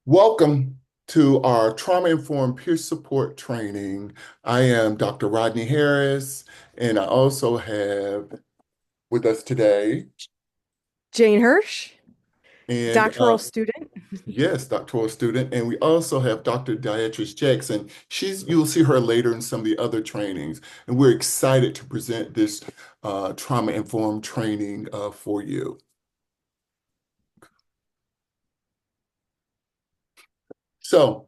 Welcome to our trauma-informed peer support training. I am Dr. Rodney Harris, and I also have with us today, Jane Hirsch, and doctoral student. yes, doctoral student, and we also have Dr. Diatrice Jackson. You'll see her later in some of the other trainings, and we're excited to present this trauma-informed training for you. So,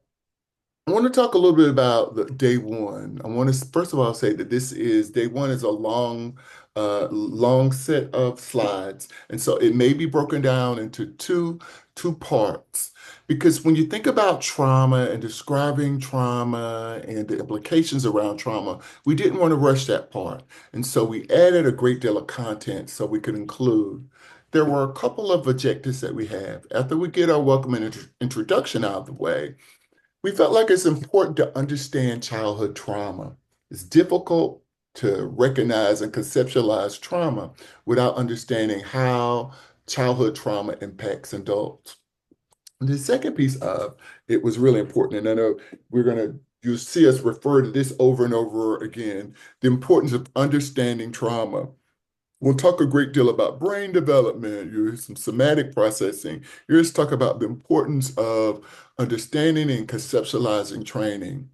I want to talk a little bit about the day one. I want to first of all say that this is day one is a long set of slides, and so it may be broken down into two parts. Because when you think about trauma and describing trauma and the implications around trauma, we didn't want to rush that part, and so we added a great deal of content so we could include. There were a couple of objectives that we have. After we get our welcome and introduction out of the way, we felt like it's important to understand childhood trauma. It's difficult to recognize and conceptualize trauma without understanding how childhood trauma impacts adults. And the second piece of it was really important, and I know you'll see us refer to this over and over again, the importance of understanding trauma. We'll talk a great deal about brain development, you some somatic processing. Here's talk about the importance of understanding and conceptualizing training.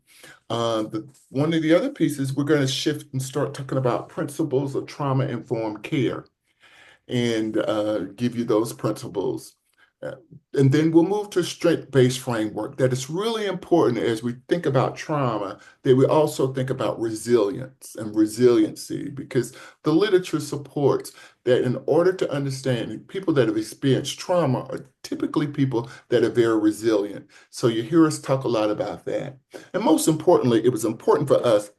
One of the other pieces, we're going to shift and start talking about principles of trauma-informed care and give you those principles. Uh, And then we'll move to strength-based framework. That is really important as we think about trauma, that we also think about resilience and resiliency, because the literature supports that in order to understand people that have experienced trauma are typically people that are very resilient. So you hear us talk a lot about that. And most importantly, it was important for us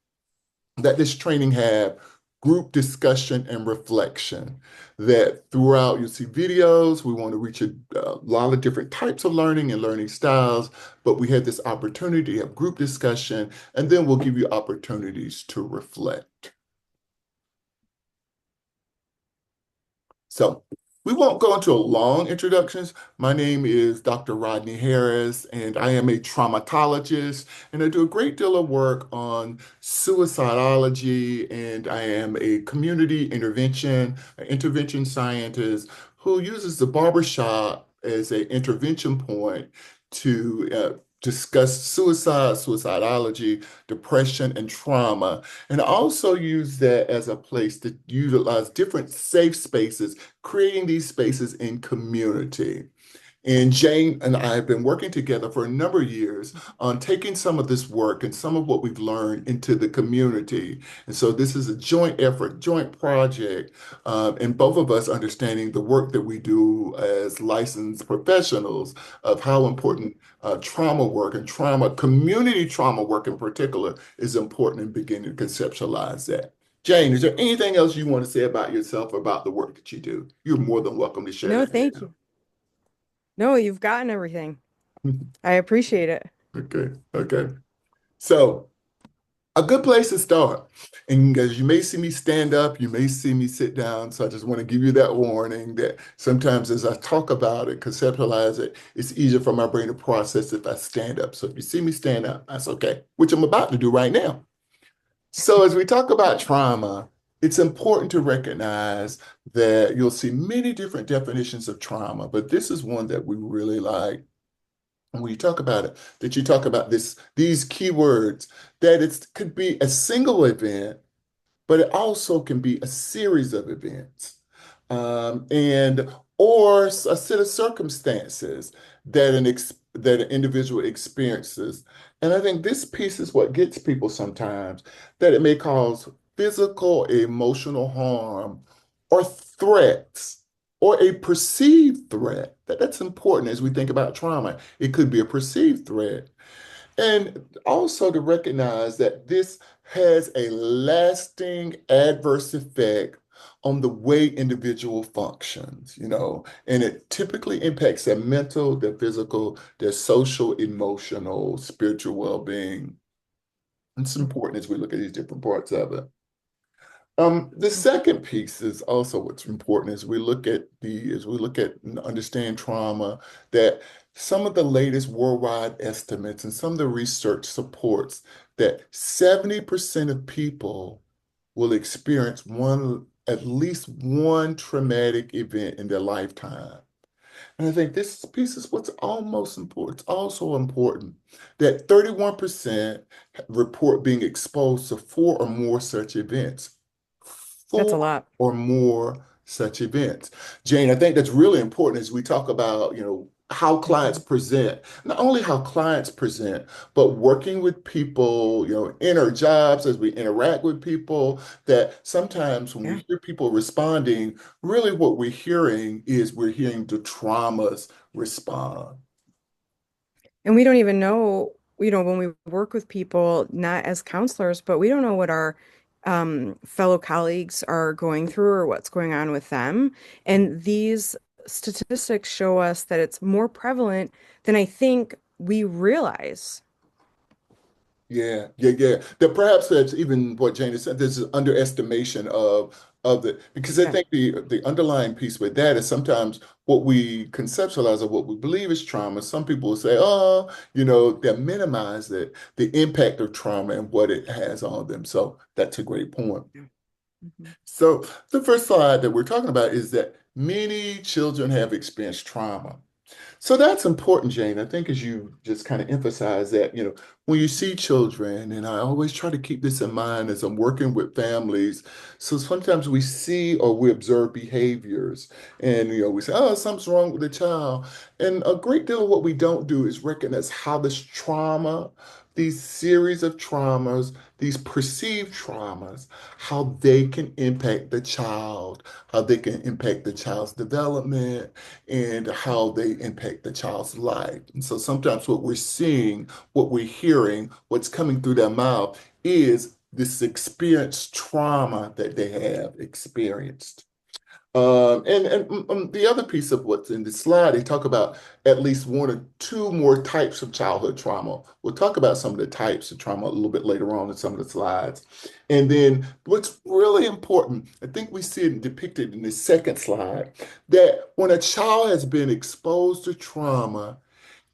that this training have group discussion and reflection. That throughout you see videos, we want to reach a lot of different types of learning and learning styles, but we had this opportunity to have group discussion, and then we'll give you opportunities to reflect. So we won't go into a long introductions. My name is Dr. Rodney Harris, and I am a traumatologist, and I do a great deal of work on suicidology, and I am a community intervention scientist who uses the barbershop as an intervention point to discuss suicide, suicidology, depression, and trauma, and also use that as a place to utilize different safe spaces, creating these spaces in community. And Jane and I have been working together for a number of years on taking some of this work and some of what we've learned into the community. And so this is a joint effort, joint project, and both of us understanding the work that we do as licensed professionals of how important trauma work and community trauma work in particular, is important in beginning to conceptualize that. Jane, is there anything else you want to say about yourself or about the work that you do? You're more than welcome to share No, that thank you. No, you've gotten everything. now. I appreciate it. Okay, okay. So, a good place to start. And as you may see me stand up, you may see me sit down. So I just want to give you that warning that sometimes as I talk about it, conceptualize it, it's easier for my brain to process if I stand up. So if you see me stand up, that's okay, which I'm about to do right now. So as we talk about trauma, it's important to recognize that you'll see many different definitions of trauma, but this is one that we really like. And when you talk about it, that you talk about these keywords, that it could be a single event, but it also can be a series of events, and or a set of circumstances that an individual experiences. And I think this piece is what gets people sometimes, that it may cause physical, emotional harm, or threats, or a perceived threat. That's important as we think about trauma. It could be a perceived threat. And also to recognize that this has a lasting adverse effect on the way individual functions, and it typically impacts their mental, their physical, their social, emotional, spiritual well-being. It's important as we look at these different parts of it. The second piece is also what's important as we look at and understand trauma, that some of the latest worldwide estimates and some of the research supports that 70% of people will experience at least one traumatic event in their lifetime. And I think this piece is what's almost important. It's also important that 31% report being exposed to four or more such events. That's Four a lot. or more such events. Jane, I think that's really important as we talk about, how clients Mhm. present, not only how clients present, but working with people, in our jobs as we interact with people, that sometimes when Yeah. we hear people responding, really what we're hearing the traumas respond. And we don't even know, when we work with people, not as counselors, but we don't know what our fellow colleagues are going through or what's going on with them. And these statistics show us that it's more prevalent than I think we realize. Yeah, yeah, yeah. That perhaps that's even what Jane has said. There's an underestimation of the because I Yeah. think the underlying piece with that is sometimes what we conceptualize or what we believe is trauma. Some people will say, oh, they minimize the impact of trauma and what it has on them. So that's a great point. Yeah. Mhm. So the first slide that we're talking about is that many children have experienced trauma. So that's important, Jane. I think as you just kind of emphasize that, when you see children, and I always try to keep this in mind as I'm working with families. So sometimes we see or we observe behaviors and, we say, oh, something's wrong with the child. And a great deal of what we don't do is recognize how this trauma, these series of traumas, these perceived traumas, how they can impact the child, how they can impact the child's development and how they impact the child's life. And so sometimes what we're seeing, what we're hearing, what's coming through their mouth is this experienced trauma that they have experienced. And the other piece of what's in the slide, they talk about at least one or two more types of childhood trauma. We'll talk about some of the types of trauma a little bit later on in some of the slides. And then what's really important, I think we see it depicted in the second slide, that when a child has been exposed to trauma,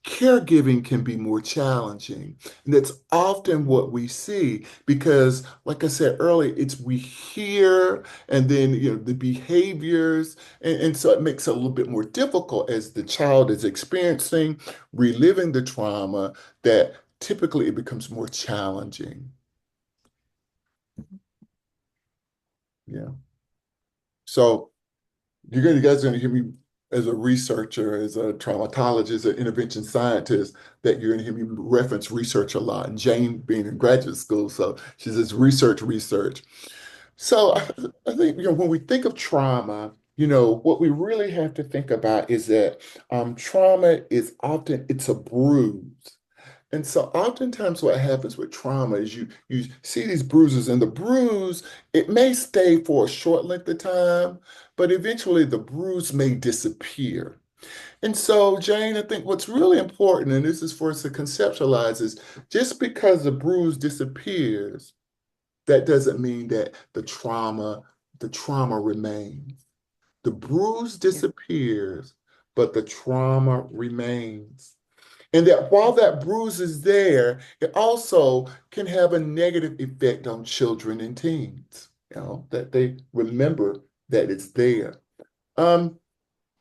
caregiving can be more challenging. And that's often what we see because, like I said earlier, it's we hear and then, the behaviors. And so it makes it a little bit more difficult as the child is experiencing, reliving the trauma, that typically it becomes more challenging. Yeah. So you guys are going to hear me as a researcher, as a traumatologist, an intervention scientist, that you're going to hear me reference research a lot. And Jane being in graduate school, so she says research. So I think, when we think of trauma, what we really have to think about is that trauma is often it's a bruise. And so oftentimes what happens with trauma is you see these bruises and the bruise, it may stay for a short length of time, but eventually the bruise may disappear. And so, Jane, I think what's really important, and this is for us to conceptualize, is just because the bruise disappears, that doesn't mean that the trauma remains. The bruise Yeah. disappears, but the trauma remains. And that while that bruise is there, it also can have a negative effect on children and teens, that they remember that it's there. Um,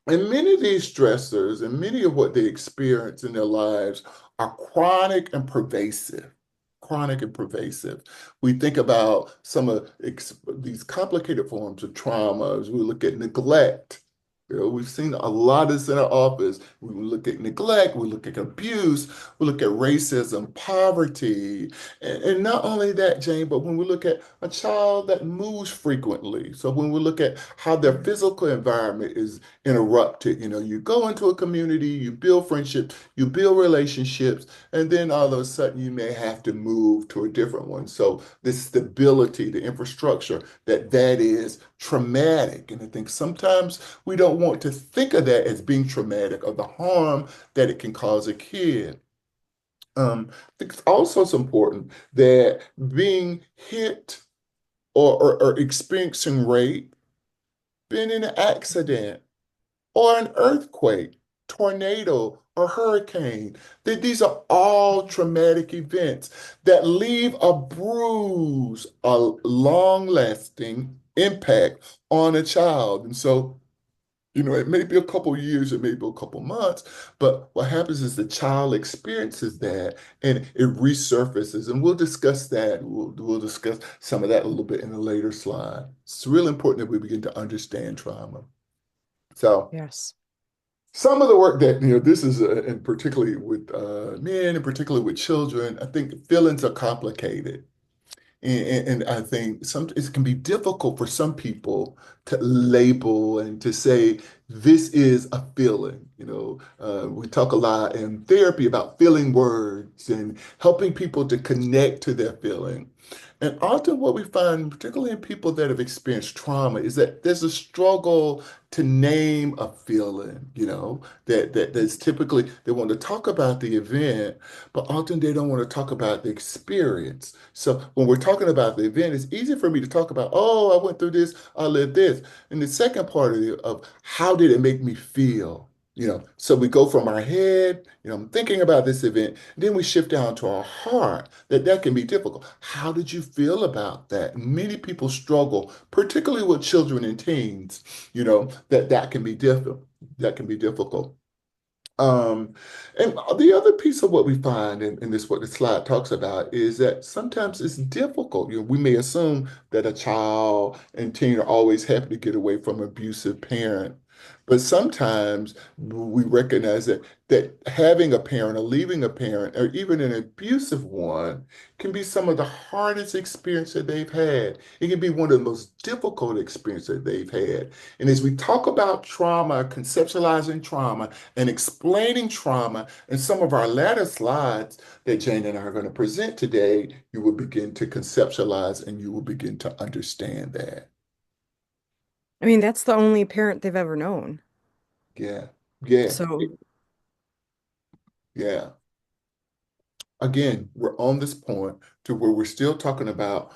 and many of these stressors and many of what they experience in their lives are chronic and pervasive. Chronic and pervasive. We think about some of these complicated forms of trauma as we look at neglect. We've seen a lot of this in our office. We look at neglect, we look at abuse, we look at racism, poverty, and not only that, Jane, but when we look at a child that moves frequently. So when we look at how their Mhm. physical environment is interrupted. You go into a community, you build friendships, you build relationships, and then all of a sudden you may have to move to a different one. So the stability, the infrastructure, that is traumatic. And I think sometimes we don't want to think of that as being traumatic or the harm that it can cause a kid. I think it's also important that being hit or experiencing rape, been in an accident, or an earthquake, tornado, or hurricane. These are all traumatic events that leave a bruise, a long-lasting impact on a child. And so, it may be a couple years, it may be a couple months, but what happens is the child experiences that and it resurfaces. And we'll discuss that. We'll discuss some of that a little bit in a later slide. It's really important that we begin to understand trauma. So, Yes. some of the work that, this is, and particularly with men, and particularly with children, I think feelings are complicated. And I think it can be difficult for some people to label and to say, this is a feeling. We talk a lot in therapy about feeling words and helping people to connect to their feeling. And often what we find, particularly in people that have experienced trauma, is that there's a struggle to name a feeling, that's typically they want to talk about the event, but often they don't want to talk about the experience. So when we're talking about the event, it's easy for me to talk about, oh, I went through this, I lived this. And the second part of how did it make me feel? So we go from our head, I'm thinking about this event, then we shift down to our heart. That can be difficult. How did you feel about that? Many people struggle, particularly with children and teens, that can be difficult. That can be difficult. Um, and the other piece of what we find in this, what the slide talks about, is that sometimes it's difficult. We may assume that a child and teen are always happy to get away from an abusive parent. But sometimes we recognize that having a parent or leaving a parent or even an abusive one can be some of the hardest experience that they've had. It can be one of the most difficult experiences they've had. And as we talk about trauma, conceptualizing trauma, and explaining trauma in some of our latter slides that Jane and I are going to present today, you will begin to conceptualize and you will begin to understand that. I mean, that's the only parent they've ever known. Yeah, yeah, So yeah. Again, we're on this point to where we're still talking about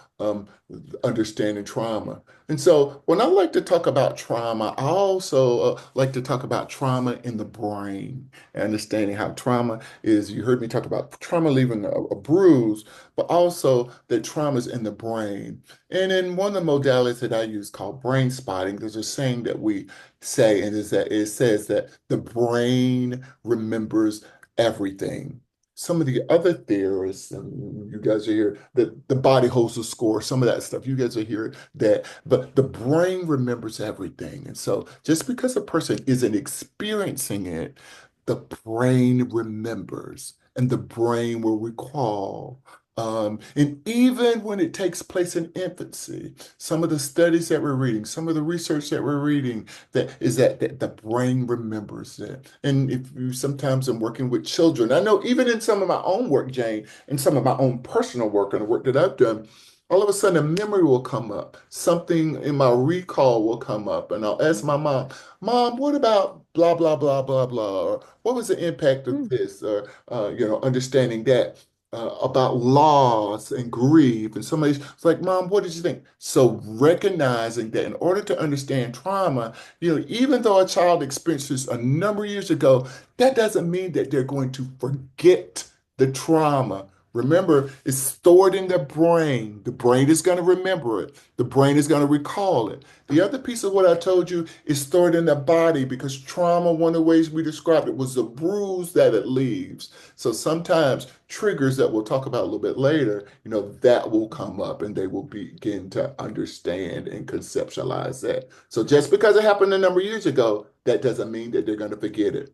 understanding trauma. And so when I like to talk about trauma, I also like to talk about trauma in the brain and understanding how trauma is. You heard me talk about trauma leaving a bruise, but also that trauma is in the brain. And in one of the modalities that I use called brain spotting, there's a saying that we say, and is that it says that the brain remembers everything. Some of the other theorists, and you guys are here, that the body holds the score, some of that stuff, you guys are here that, but the brain remembers everything. And so just because a person isn't experiencing it, the brain remembers and the brain will recall. And even when it takes place in infancy, some of the studies that we're reading, some of the research that we're reading, that the brain remembers it. And if you sometimes I'm working with children, I know even in some of my own work, Jane, and some of my own personal work and the work that I've done, all of a sudden a memory will come up. Something in my recall will come up, and I'll ask my mom, Mom, what about blah, blah, blah, blah, blah? Or what was the impact of hmm. this? Or, understanding that. About loss and grief, and somebody's like, Mom, what did you think? So recognizing that in order to understand trauma, even though a child experienced this a number of years ago, that doesn't mean that they're going to forget the trauma. Remember, it's stored in the brain. The brain is going to remember it. The brain is going to recall it. The other piece of what I told you is stored in the body because trauma, one of the ways we described it was the bruise that it leaves. So sometimes triggers that we'll talk about a little bit later, that will come up and they will begin to understand and conceptualize that. So just because it happened a number of years ago, that doesn't mean that they're going to forget it.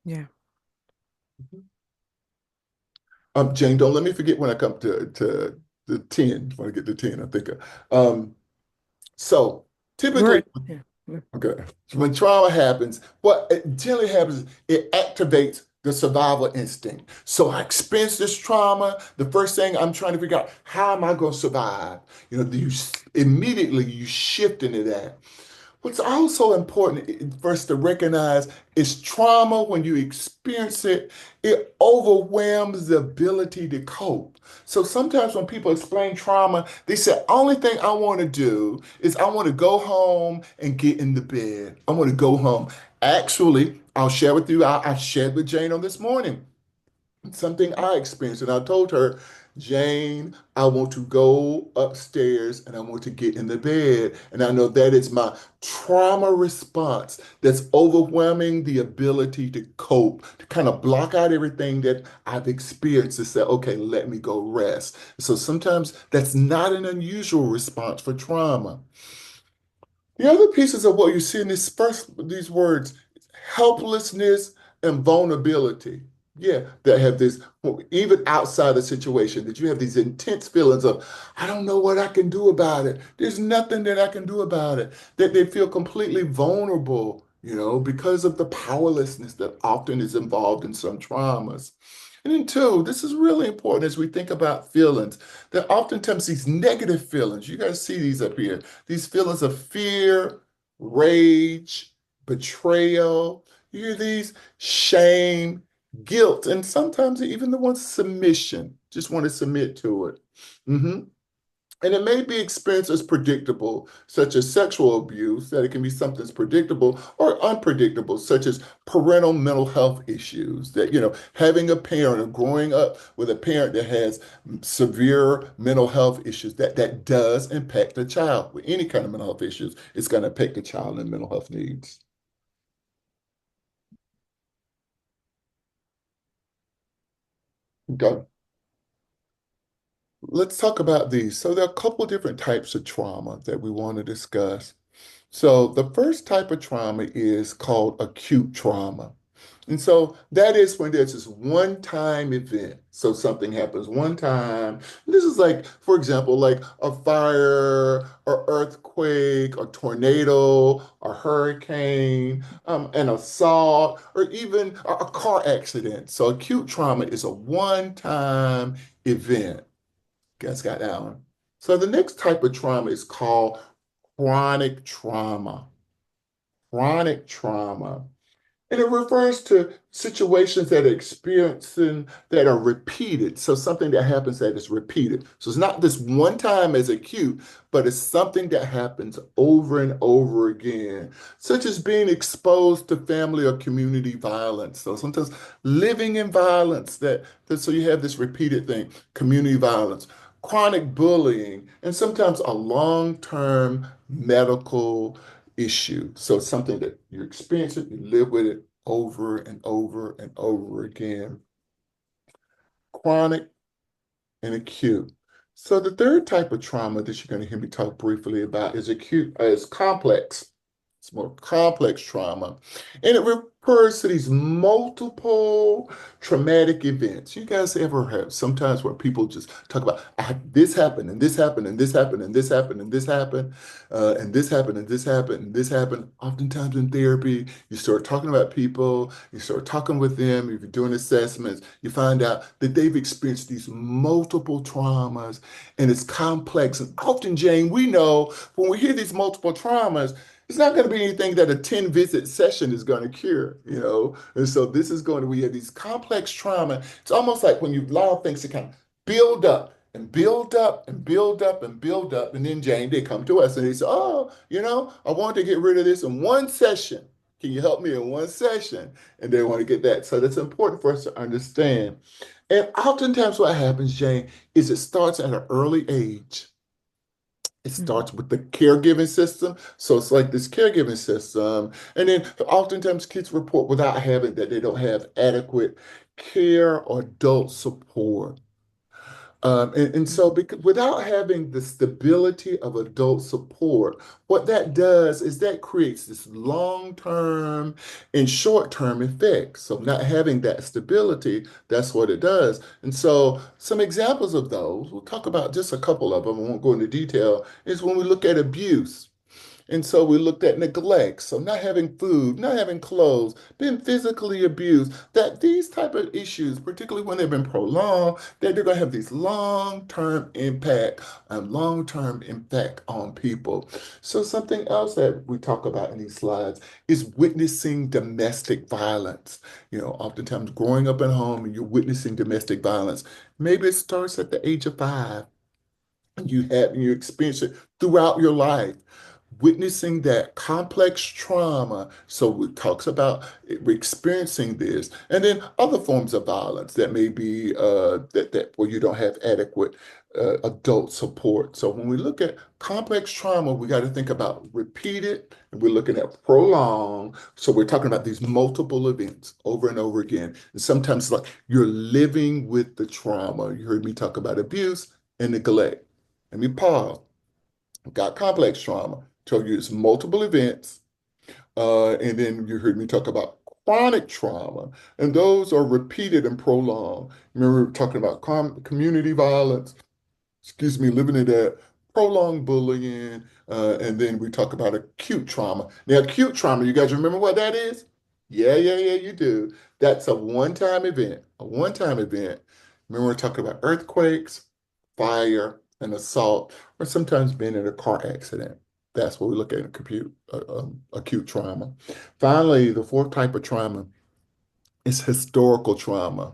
Yeah. Jane, don't let me forget when I come to the 10, when I get to 10, I think. So We're typically, yeah. okay, when trauma happens, what it generally happens, it activates the survival instinct. So I experience this trauma. The first thing I'm trying to figure out, how am I going to survive? Immediately you shift into that. What's also important for us to recognize is trauma, when you experience it, it overwhelms the ability to cope. So sometimes when people explain trauma, they say, only thing I want to do is I want to go home and get in the bed. I want to go home. Actually, I'll share with you, I shared with Jane on this morning something I experienced. And I told her, Jane, I want to go upstairs and I want to get in the bed. And I know that is my trauma response that's overwhelming the ability to cope, to kind of block out everything that I've experienced to say, okay, let me go rest. So sometimes that's not an unusual response for trauma. The other pieces of what you see in these words, helplessness and vulnerability. Yeah, that have this, even outside the situation, that you have these intense feelings of, I don't know what I can do about it. There's nothing that I can do about it. That they feel completely vulnerable, because of the powerlessness that often is involved in some traumas. And then two, this is really important as we think about feelings, that oftentimes these negative feelings, you guys see these up here, these feelings of fear, rage, betrayal, you hear these, shame, guilt, and sometimes even the one submission, just want to submit to it. Mhm. And it may be experienced as predictable, such as sexual abuse, that it can be something that's predictable or unpredictable, such as parental mental health issues, that, having a parent or growing up with a parent that has severe mental health issues, that does impact the child. With any kind of mental health issues, it's going to impact the child and mental health needs. Okay. Let's talk about these. So there are a couple of different types of trauma that we want to discuss. So the first type of trauma is called acute trauma. And so that is when there's this one-time event. So something happens one time. This is like, for example, like a fire or earthquake or tornado or hurricane, an assault, or even a car accident. So acute trauma is a one-time event. Guys got that one. So the next type of trauma is called chronic trauma. Chronic trauma. And it refers to situations that are experiencing that are repeated. So something that happens that is repeated. So it's not this one time as acute, but it's something that happens over and over again, such as being exposed to family or community violence. So sometimes living in violence so you have this repeated thing, community violence, chronic bullying, and sometimes a long-term medical issue. So it's something that you experience it, you live with it over and over and over again. Chronic and acute. So the third type of trauma that you're going to hear me talk briefly about is acute, is complex. It's more complex trauma. And it refers to these multiple traumatic events. You guys ever have sometimes where people just talk about this happened and this happened and this happened and this happened and this happened and this happened and this happened and this happened. Oftentimes in therapy, you start talking about people, you start talking with them, if you're doing assessments, you find out that they've experienced these multiple traumas and it's complex. And often, Jane, we know when we hear these multiple traumas, it's not going to be anything that a 10 visit session is going to cure. And so this is going to, we have these complex trauma. It's almost like when you allow things to kind of build up and build up and build up and build up. And then Jane, they come to us and they say, oh, I want to get rid of this in one session. Can you help me in one session? And they want to get that. So that's important for us to understand. And oftentimes what happens, Jane, is it starts at an early age. It Mhm. starts with the caregiving system. So it's like this caregiving system. And then oftentimes kids report without having that they don't have adequate care or adult support. And so without having the stability of adult support, what that does is that creates this long-term and short-term effects. So not having that stability, that's what it does. And so some examples of those, we'll talk about just a couple of them, I won't go into detail, is when we look at abuse. And so we looked at neglect, so not having food, not having clothes, being physically abused, that these type of issues, particularly when they've been prolonged, that they're going to have these long-term impact and long-term impact on people. So something else that we talk about in these slides is witnessing domestic violence. Oftentimes growing up at home and you're witnessing domestic violence. Maybe it starts at the age of 5. You experience it throughout your life, witnessing that complex trauma. So it talks about experiencing this, and then other forms of violence that may be that where you don't have adequate adult support. So when we look at complex trauma, we got to think about repeated, and we're looking at prolonged. So we're talking about these multiple events over and over again, and sometimes like you're living with the trauma. You heard me talk about abuse and neglect. Let me pause. Got complex trauma. Told you it's multiple events. And then you heard me talk about chronic trauma, and those are repeated and prolonged. Remember, we were talking about community violence, excuse me, living in that prolonged bullying, and then we talk about acute trauma. Now, acute trauma, you guys remember what that is? Yeah, you do. That's a one-time event, a one-time event. Remember, we're talking about earthquakes, fire, and assault, or sometimes being in a car accident. That's what we look at in acute trauma. Finally, the fourth type of trauma is historical trauma.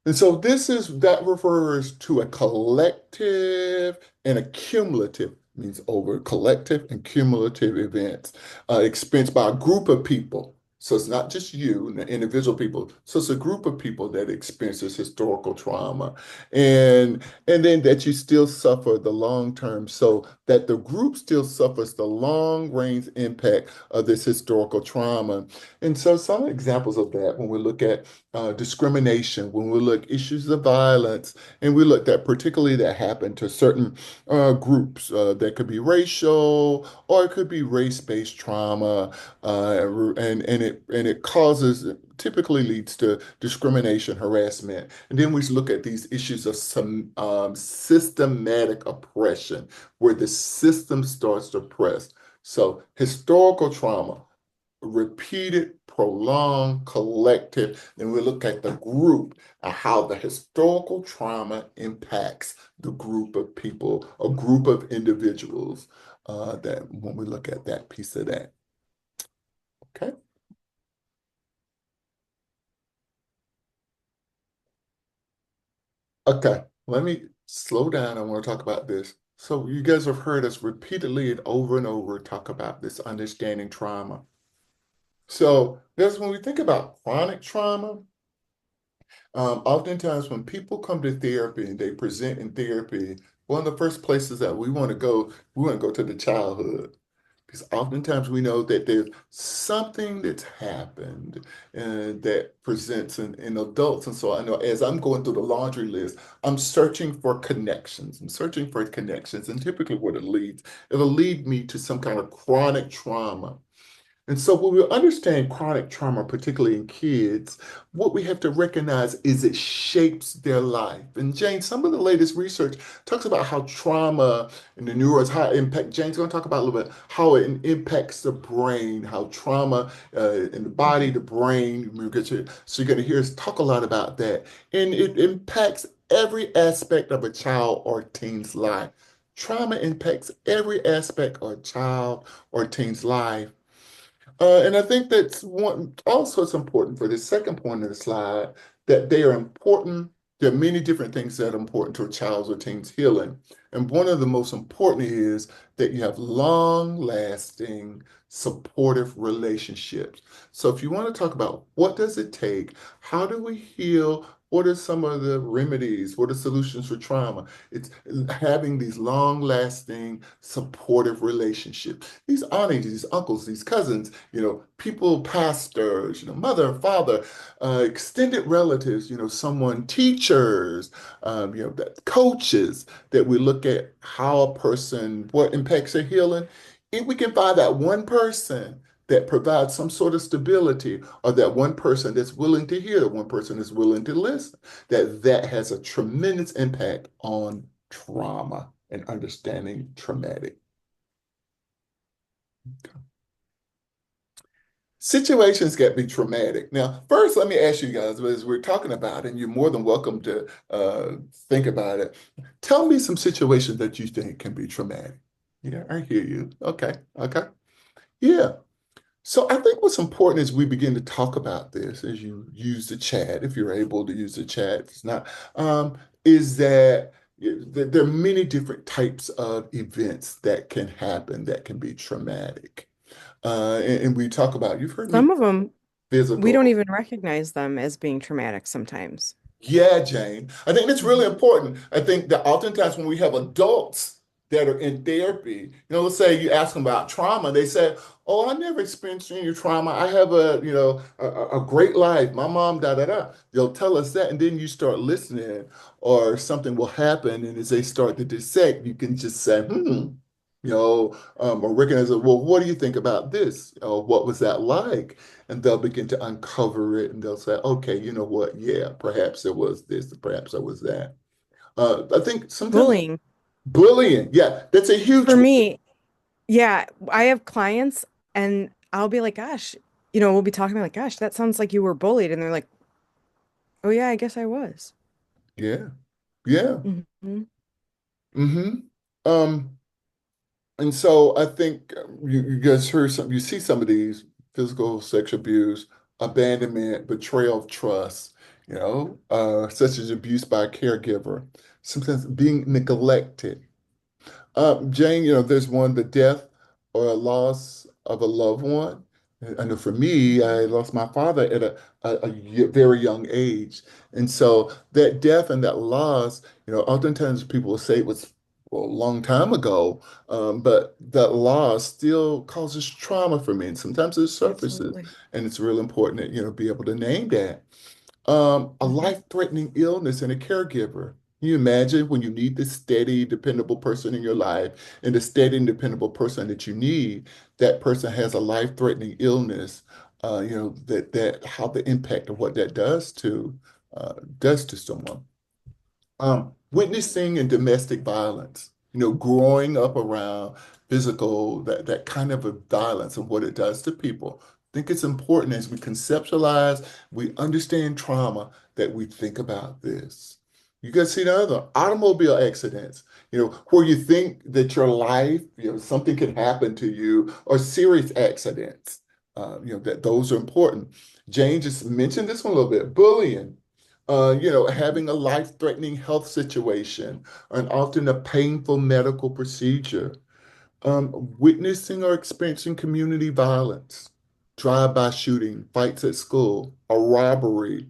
And so that refers to a collective and a cumulative, means over collective and cumulative events experienced by a group of people. So it's not just you, the individual people. So it's a group of people that experiences historical trauma. And then that you still suffer the long term, so that the group still suffers the long range impact of this historical trauma. And so some examples of that when we look at discrimination, when we look issues of violence, and we looked at particularly that happened to certain groups that could be racial or it could be race-based trauma, and it causes typically leads to discrimination, harassment, and then we look at these issues of some systematic oppression, where the system starts to oppress. So historical trauma, repeated, prolonged, collective. Then we look at the group and how the historical trauma impacts the group of people, a group of individuals. That when we look at that piece of that. Okay. Okay. Let me slow down. I want to talk about this. So you guys have heard us repeatedly and over talk about this understanding trauma. So that's when we think about chronic trauma. Oftentimes, when people come to therapy and they present in therapy, one of the first places that we want to go to the childhood. Because oftentimes we know that there's something that's happened and that presents in adults. And so I know as I'm going through the laundry list, I'm searching for connections. I'm searching for connections. And typically what it'll lead me to some kind of chronic trauma. And so when we understand chronic trauma, particularly in kids, what we have to recognize is it shapes their life. And Jane, some of the latest research talks about how trauma and the neurons, how it impact. Jane's going to talk about a little bit how it impacts the brain, how trauma in the body, the brain. So you're going to hear us talk a lot about that. And it impacts every aspect of a child or teen's life. Trauma impacts every aspect of a child or teen's life. And I think that's one also it's important for the second point of the slide that they are important. There are many different things that are important to a child's or teen's healing. And one of the most important is that you have long-lasting, supportive relationships. So if you want to talk about what does it take, how do we heal, what are some of the remedies, what are solutions for trauma? It's having these long-lasting, supportive relationships. These aunties, these uncles, these cousins, people, pastors, mother, father, extended relatives, someone, teachers, that coaches, that we look at how a person, what impacts their healing. If we can find that one person that provides some sort of stability, or that one person that's willing to hear, that one person that's willing to listen, that has a tremendous impact on trauma and understanding traumatic. Situations can be traumatic. Now, first, let me ask you guys, as we're talking about it, and you're more than welcome to think about it. Tell me some situations that you think can be traumatic. Yeah, I hear you. Okay, okay. Yeah. So I think what's important is we begin to talk about this as you use the chat, if you're able to use the chat. If it's not, is that there are many different types of events that can happen that can be traumatic. And we talk about, you've heard me Some of them, we don't physical. even recognize them as being traumatic sometimes. Yeah, Jane. I think that's really Mhm. important. I think that oftentimes when we have adults that are in therapy, let's say you ask them about trauma, they say, "Oh, I never experienced any trauma. I have a great life. My mom, da da da." They'll tell us that, and then you start listening, or something will happen, and as they start to dissect, you can just say, or recognize, well, what do you think about this? What was that like? And they'll begin to uncover it and they'll say, okay, you know what? Yeah, perhaps it was this, perhaps it was that. I think sometimes Bullying. bullying, yeah, that's a huge For one. me, yeah, I have clients and I'll be like, gosh, we'll be talking like, gosh, that sounds like you were bullied. And they're like, oh, yeah, I guess I was. Yeah, yeah. Hmm. hmm Um, and so I think you guys heard you see some of these physical, sexual abuse, abandonment, betrayal of trust, such as abuse by a caregiver, sometimes being neglected. Jane, there's one, the death or a loss of a loved one. I know for me, I lost my father at very young age. And so that death and that loss, oftentimes people will say it was well, a long time ago, but that loss still causes trauma for me. And sometimes it surfaces. Absolutely. And it's real important that, be able to name that. A Hmm. life-threatening illness and a caregiver. Can you imagine when you need this steady, dependable person in your life and the steady and dependable person that you need, that person has a life-threatening illness, that how the impact of what that does to someone. Witnessing and domestic violence, growing up around physical, that kind of a violence and what it does to people. I think it's important as we conceptualize, we understand trauma, that we think about this. You can see the other automobile accidents, where you think that your life, something can happen to you, or serious accidents, that those are important. Jane just mentioned this one a little bit, bullying, having a life-threatening health situation, and often a painful medical procedure, witnessing or experiencing community violence, drive-by shooting, fights at school, a robbery,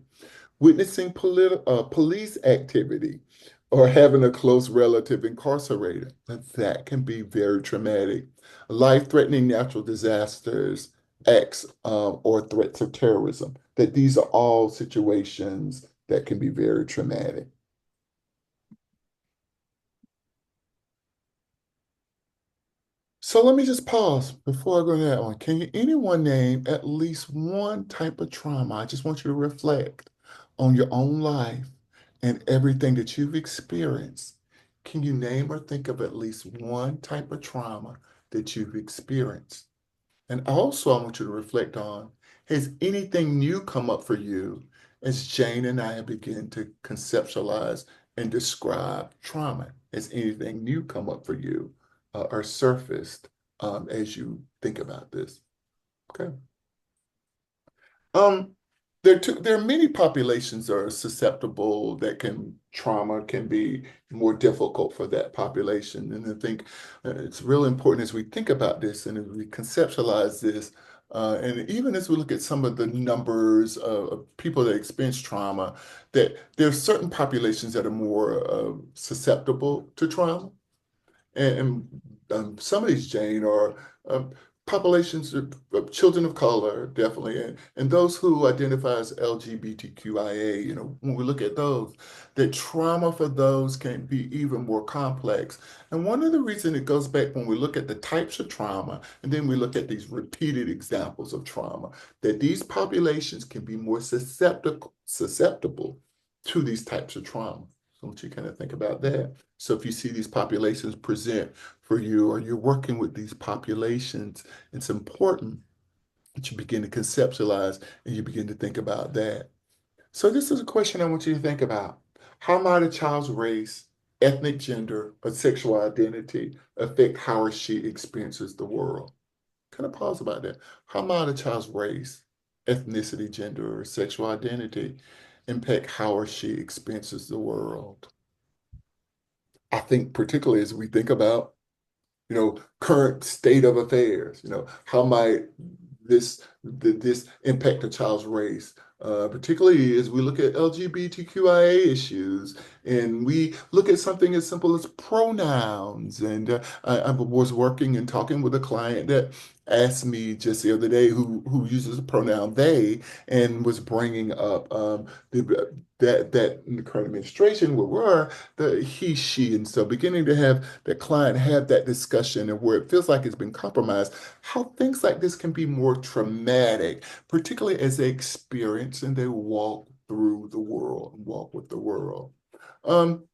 witnessing police activity, or having a close relative incarcerated. That can be very traumatic. Life-threatening natural disasters, acts, or threats of terrorism. That these are all situations that can be very traumatic. So let me just pause before I go to that one. Can anyone name at least one type of trauma? I just want you to reflect on your own life and everything that you've experienced. Can you name or think of at least one type of trauma that you've experienced? And also, I want you to reflect on, has anything new come up for you as Jane and I begin to conceptualize and describe trauma? Has anything new come up for you, or surfaced, as you think about this? Okay. Um, there are many populations that are susceptible that trauma can be more difficult for that population. And I think it's really important as we think about this and as we conceptualize this, and even as we look at some of the numbers of people that experience trauma, that there are certain populations that are more susceptible to trauma. And some of these, Jane, are um, populations of children of color, definitely, and those who identify as LGBTQIA. When we look at those, the trauma for those can be even more complex. And one of the reasons it goes back when we look at the types of trauma, and then we look at these repeated examples of trauma, that these populations can be more susceptible to these types of trauma. So I want you to kind of think about that. So if you see these populations present for you, or you're working with these populations, it's important that you begin to conceptualize and you begin to think about that. So this is a question I want you to think about. How might a child's race, ethnic gender, or sexual identity affect how or she experiences the world? Kind of pause about that. How might a child's race, ethnicity, gender, or sexual identity impact how or she experiences the world? I think particularly as we think about, current state of affairs, how might this impact a child's race, particularly as we look at LGBTQIA issues, and we look at something as simple as pronouns. And I was working and talking with a client that asked me just the other day who uses the pronoun they, and was bringing up that in the current administration where we're the he, she. And so beginning to have the client have that discussion and where it feels like it's been compromised, how things like this can be more traumatic, particularly as they experience and they walk through the world and walk with the world. Um,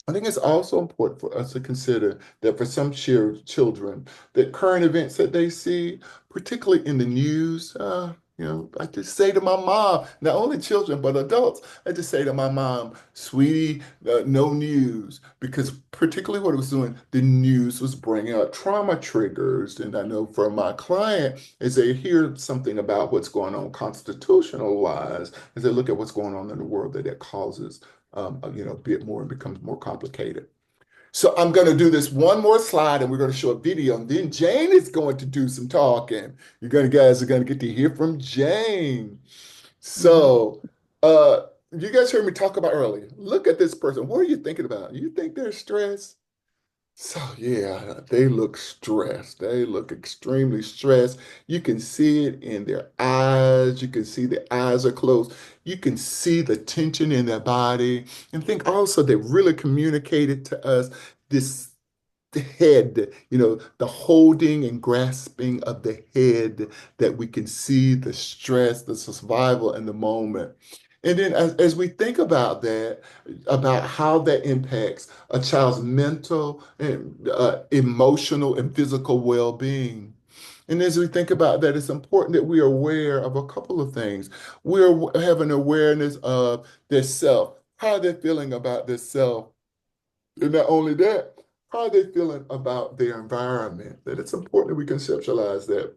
I think it's also important for us to consider that for some children, that current events that they see, particularly in the news, I just say to my mom, not only children, but adults, I just say to my mom, sweetie, no news. Because particularly what it was doing, the news was bringing up trauma triggers. And I know from my client, as they hear something about what's going on constitutional wise, as they look at what's going on in the world, that causes a bit more and becomes more complicated. So I'm going to do this one more slide and we're going to show a video and then Jane is going to do some talking. Guys are going to get to hear from Jane. Mhm. So, you guys heard me talk about earlier. Look at this person. What are you thinking about? You think they're stressed? So yeah, they look stressed. They look extremely stressed. You can see it in their eyes. You can see the eyes are closed. You can see the tension in their body. And think also they really communicated to us this the head, the holding and grasping of the head, that we can see the stress, the survival in the moment. And then as we think about that, about how that impacts a child's mental and emotional and physical well-being. And as we think about that, it's important that we are aware of a couple of things. Have an awareness of their self, how they're feeling about their self, and not only that, how are they feeling about their environment? That it's important that we conceptualize that.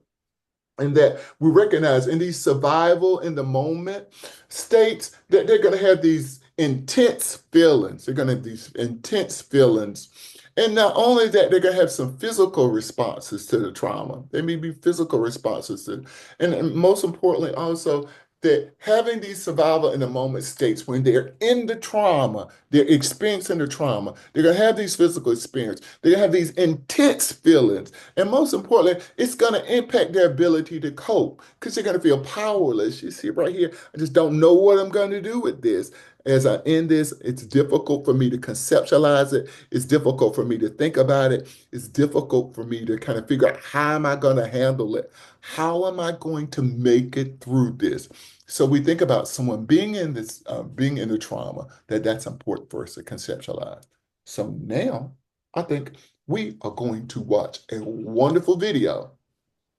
And that we recognize in these survival in the moment states that they're going to have these intense feelings. They're going to have these intense feelings. And not only that, they're going to have some physical responses to the trauma. They may be physical responses to, and most importantly, also that having these survival in the moment states when they're in the trauma, they're experiencing the trauma, they're going to have these physical experiences, they're going to have these intense feelings. And most importantly, it's going to impact their ability to cope because they're going to feel powerless. You see right here, I just don't know what I'm going to do with this. As I end this, it's difficult for me to conceptualize it. It's difficult for me to think about it. It's difficult for me to kind of figure out how am I going to handle it? How am I going to make it through this? So we think about someone being in the trauma, that's important for us to conceptualize. So now I think we are going to watch a wonderful video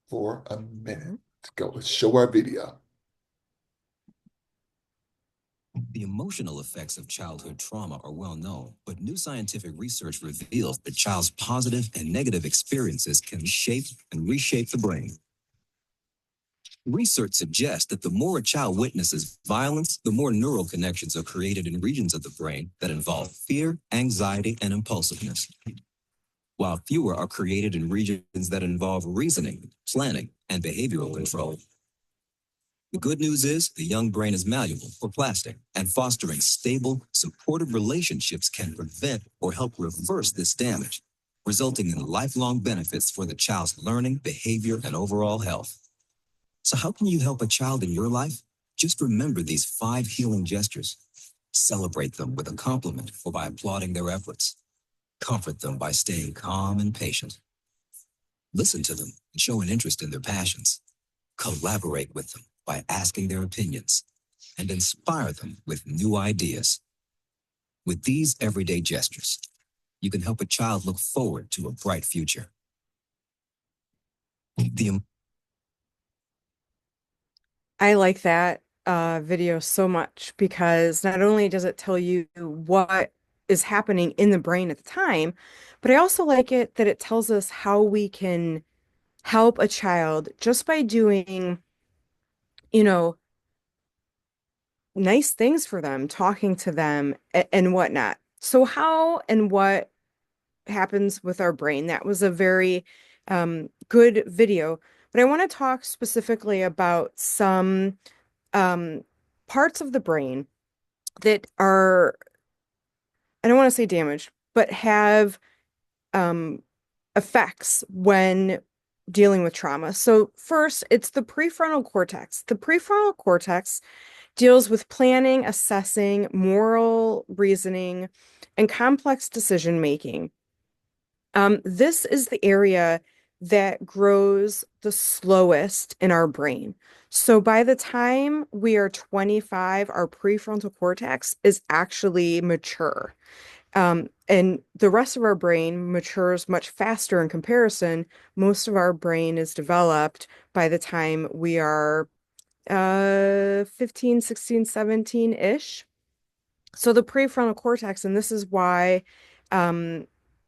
for a minute. Mhm. Let's go. Let's show our video. The emotional effects of childhood trauma are well known, but new scientific research reveals that child's positive and negative experiences can shape and reshape the brain. Research suggests that the more a child witnesses violence, the more neural connections are created in regions of the brain that involve fear, anxiety, and impulsiveness, while fewer are created in regions that involve reasoning, planning, and behavioral control. The good news is the young brain is malleable for plastic, and fostering stable, supportive relationships can prevent or help reverse this damage, resulting in lifelong benefits for the child's learning, behavior, and overall health. So how can you help a child in your life? Just remember these 5 healing gestures. Celebrate them with a compliment or by applauding their efforts. Comfort them by staying calm and patient. Listen to them and show an interest in their passions. Collaborate with them by asking their opinions, and inspire them with new ideas. With these everyday gestures, you can help a child look forward to a bright future. The I like that video so much because not only does it tell you what is happening in the brain at the time, but I also like it that it tells us how we can help a child just by doing, you know, nice things for them, talking to them and whatnot. So how and what happens with our brain? That was a very good video, but I want to talk specifically about some um, parts of the brain that are, I don't want to say damaged, but have um, effects when dealing with trauma. So first, it's the prefrontal cortex. The prefrontal cortex deals with planning, assessing, moral reasoning, and complex decision making. This is the area that grows the slowest in our brain. So by the time we are 25, our prefrontal cortex is actually mature. And the rest of our brain matures much faster in comparison. Most of our brain is developed by the time we are 15, 16, 17-ish. So the prefrontal cortex, and this is why, um,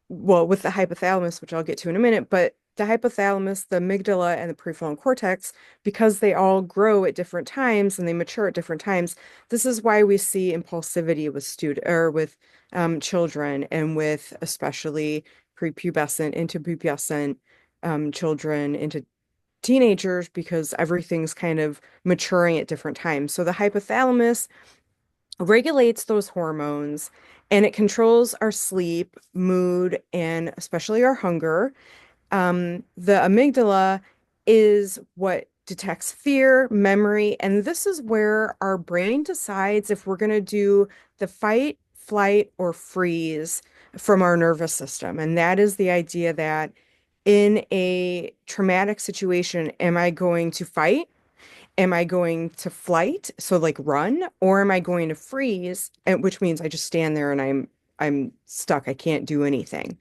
well, with the hypothalamus, which I'll get to in a minute, but the hypothalamus, the amygdala, and the prefrontal cortex, because they all grow at different times and they mature at different times, this is why we see impulsivity with student or with children and with especially prepubescent into pubescent children into teenagers because everything's kind of maturing at different times. So the hypothalamus regulates those hormones and it controls our sleep, mood, and especially our hunger. The amygdala is what detects fear, memory, and this is where our brain decides if we're going to do the fight, flight, or freeze from our nervous system. And that is the idea that in a traumatic situation, am I going to fight? Am I going to flight, so like run, or am I going to freeze, and which means I just stand there and I'm stuck. I can't do anything.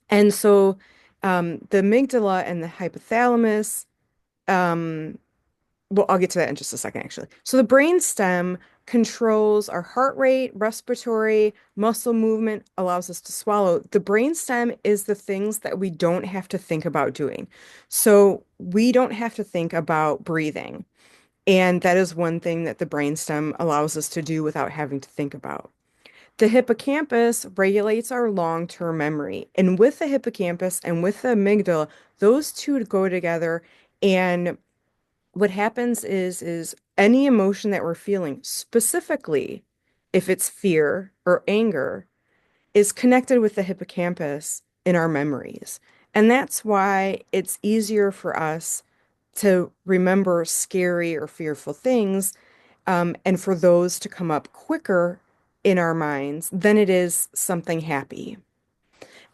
And so the amygdala and the hypothalamus, um, well, I'll get to that in just a second, actually. So the brain stem controls our heart rate, respiratory, muscle movement, allows us to swallow. The brain stem is the things that we don't have to think about doing. So we don't have to think about breathing. And that is one thing that the brainstem allows us to do without having to think about. The hippocampus regulates our long-term memory. And with the hippocampus and with the amygdala, those two go together. And what happens is any emotion that we're feeling, specifically if it's fear or anger, is connected with the hippocampus in our memories. And that's why it's easier for us to remember scary or fearful things, and for those to come up quicker in our minds than it is something happy.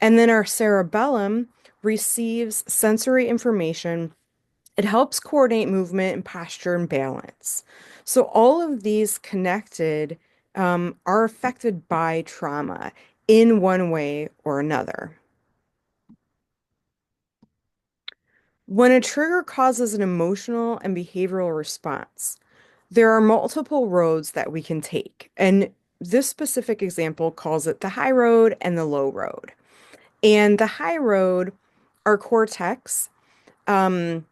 And then our cerebellum receives sensory information. It helps coordinate movement and posture and balance. So all of these connected are affected by trauma in one way or another. When a trigger causes an emotional and behavioral response, there are multiple roads that we can take. And this specific example calls it the high road and the low road. And the high road, our cortex, um,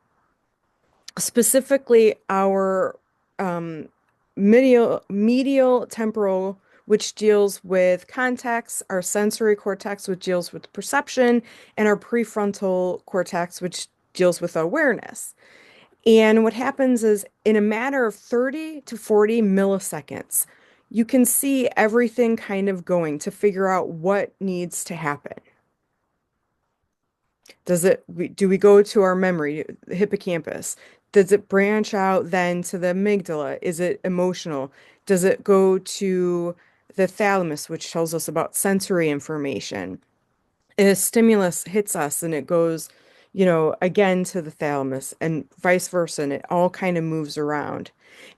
specifically our um, medial temporal, which deals with context, our sensory cortex, which deals with perception, and our prefrontal cortex, which deals with awareness. And what happens is in a matter of 30 to 40 milliseconds, you can see everything kind of going to figure out what needs to happen. Do we go to our memory, the hippocampus? Does it branch out then to the amygdala? Is it emotional? Does it go to the thalamus, which tells us about sensory information? A stimulus hits us and it goes, again to the thalamus and vice versa, and it all kind of moves around.